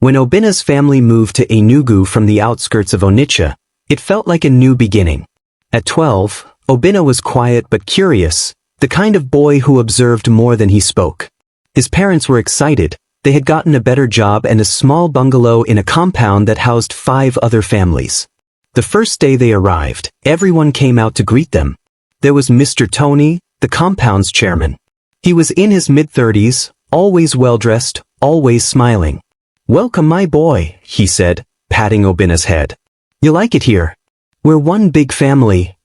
When Obinna's family moved to Enugu from the outskirts of Onitsha, it felt like a new beginning. At 12, Obinna was quiet but curious, the kind of boy who observed more than he spoke. His parents were excited. They had gotten a better job and a small bungalow in a compound that housed 5 other families. The first day they arrived, everyone came out to greet them. There was Mr. Tony, the compound's chairman. He was in his mid-30s, always well-dressed, always smiling. "Welcome, my boy," he said, patting Obinna's head. "You like it here? We're one big family."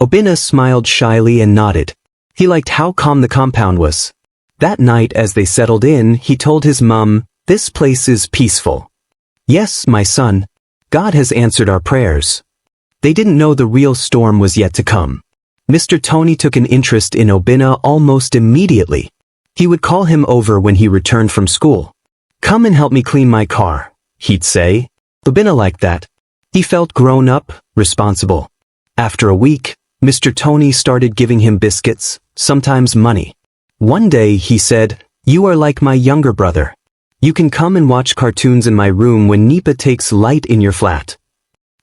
Obinna smiled shyly and nodded. He liked how calm the compound was. That night as they settled in, he told his mum, "This place is peaceful." "Yes, my son. God has answered our prayers." They didn't know the real storm was yet to come. Mr. Tony took an interest in Obinna almost immediately. He would call him over when he returned from school. "Come and help me clean my car," he'd say. Obinna liked that. He felt grown up, responsible. After a week, Mr. Tony started giving him biscuits, sometimes money. One day he said, "You are like my younger brother. You can come and watch cartoons in my room when Nipa takes light in your flat."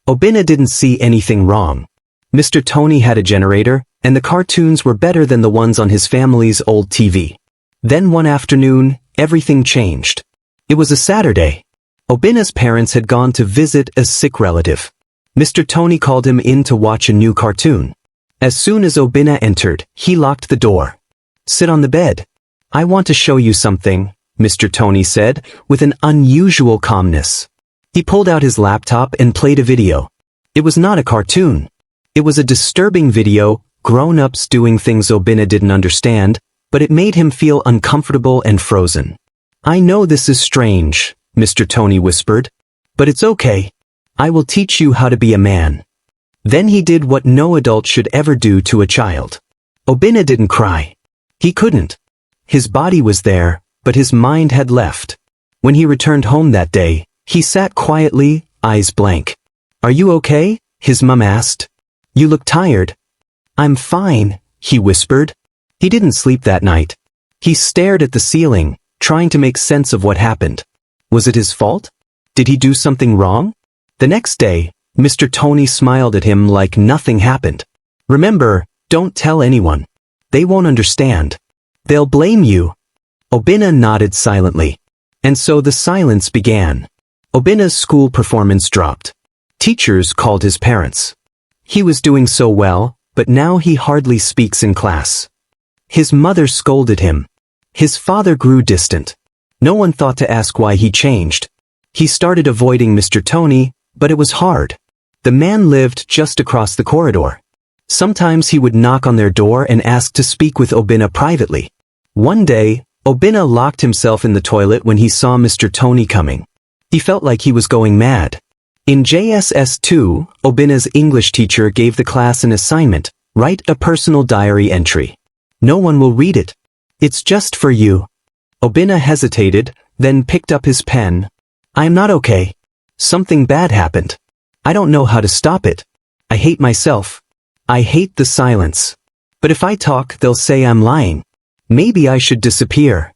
Obinna didn't see anything wrong. Mr. Tony had a generator, and the cartoons were better than the ones on his family's old TV. Then one afternoon, everything changed. It was a Saturday. Obinna's parents had gone to visit a sick relative. Mr. Tony called him in to watch a new cartoon. As soon as Obinna entered, he locked the door. "Sit on the bed. I want to show you something," Mr. Tony said, with an unusual calmness. He pulled out his laptop and played a video. It was not a cartoon. It was a disturbing video, grown-ups doing things Obinna didn't understand, but it made him feel uncomfortable and frozen. "I know this is strange," Mr. Tony whispered, "but it's okay. I will teach you how to be a man." Then he did what no adult should ever do to a child. Obinna didn't cry. He couldn't. His body was there, but his mind had left. When he returned home that day, he sat quietly, eyes blank. "Are you okay?" his mum asked. "You look tired." "I'm fine," he whispered. He didn't sleep that night. He stared at the ceiling, trying to make sense of what happened. Was it his fault? Did he do something wrong? The next day, Mr. Tony smiled at him like nothing happened. "Remember, don't tell anyone. They won't understand. They'll blame you." Obinna nodded silently. And so the silence began. Obinna's school performance dropped. Teachers called his parents. He was doing so well, but now he hardly speaks in class. His mother scolded him. His father grew distant. No one thought to ask why he changed. He started avoiding Mr. Tony, but it was hard. The man lived just across the corridor. Sometimes he would knock on their door and ask to speak with Obinna privately. One day, Obinna locked himself in the toilet when he saw Mr. Tony coming. He felt like he was going mad. In JSS 2, Obinna's English teacher gave the class an assignment: write a personal diary entry. "No one will read it. It's just for you." Obinna hesitated, then picked up his pen. "I'm not okay. Something bad happened. I don't know how to stop it. I hate myself. I hate the silence. But if I talk, they'll say I'm lying. Maybe I should disappear."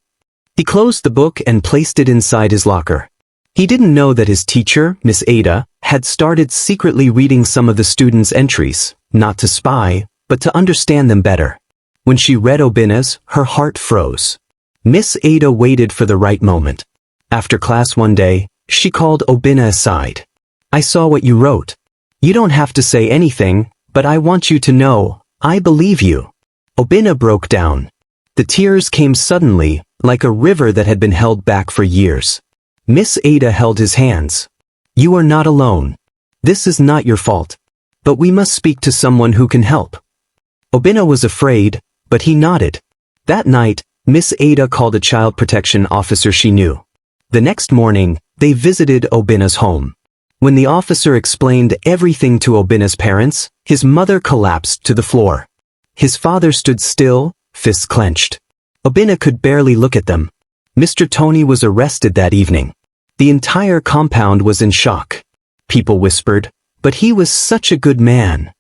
He closed the book and placed it inside his locker. He didn't know that his teacher, Miss Ada, had started secretly reading some of the students' entries, not to spy, but to understand them better. When she read Obinna's, her heart froze. Miss Ada waited for the right moment. After class one day, she called Obinna aside. "I saw what you wrote. You don't have to say anything, but I want you to know, I believe you." Obinna broke down. The tears came suddenly, like a river that had been held back for years. Miss Ada held his hands. "You are not alone. This is not your fault. But we must speak to someone who can help." Obinna was afraid, but he nodded. That night, Miss Ada called a child protection officer she knew. The next morning, they visited Obinna's home. When the officer explained everything to Obinna's parents, his mother collapsed to the floor. His father stood still, fists clenched. Obinna could barely look at them. Mr. Tony was arrested that evening. The entire compound was in shock. People whispered, "But he was such a good man."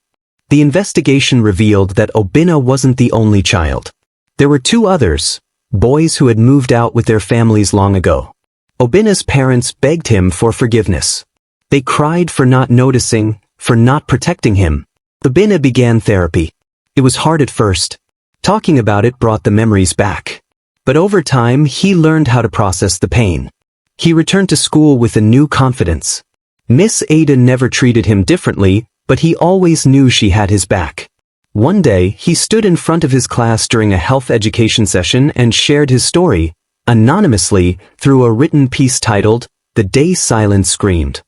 The investigation revealed that Obinna wasn't the only child. There were 2 others, boys who had moved out with their families long ago. Obinna's parents begged him for forgiveness. They cried for not noticing, for not protecting him. Obinna began therapy. It was hard at first. Talking about it brought the memories back. But over time, he learned how to process the pain. He returned to school with a new confidence. Miss Ada never treated him differently, but he always knew she had his back. One day, he stood in front of his class during a health education session and shared his story, anonymously, through a written piece titled, "The Day Silence Screamed."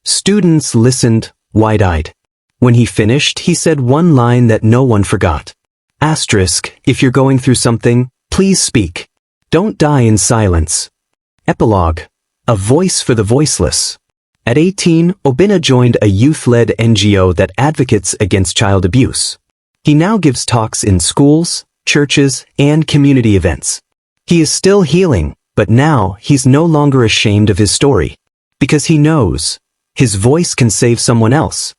Students listened, wide-eyed. When he finished, he said one line that no one forgot. Asterisk, if you're going through something, please speak. Don't die in silence. Epilogue. A voice for the voiceless. At 18, Obinna joined a youth-led NGO that advocates against child abuse. He now gives talks in schools, churches, and community events. He is still healing, but now he's no longer ashamed of his story. Because he knows his voice can save someone else.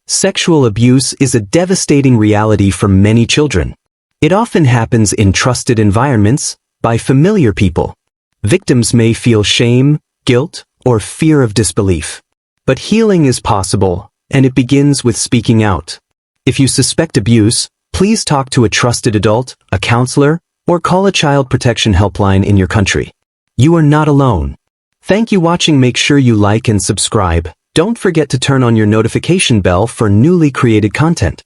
Sexual abuse is a devastating reality for many children. It often happens in trusted environments, by familiar people. Victims may feel shame, guilt, or fear of disbelief. But healing is possible, and it begins with speaking out. If you suspect abuse, please talk to a trusted adult, a counselor, or call a child protection helpline in your country. You are not alone. Thank you for watching. Make sure you like and subscribe. Don't forget to turn on your notification bell for newly created content.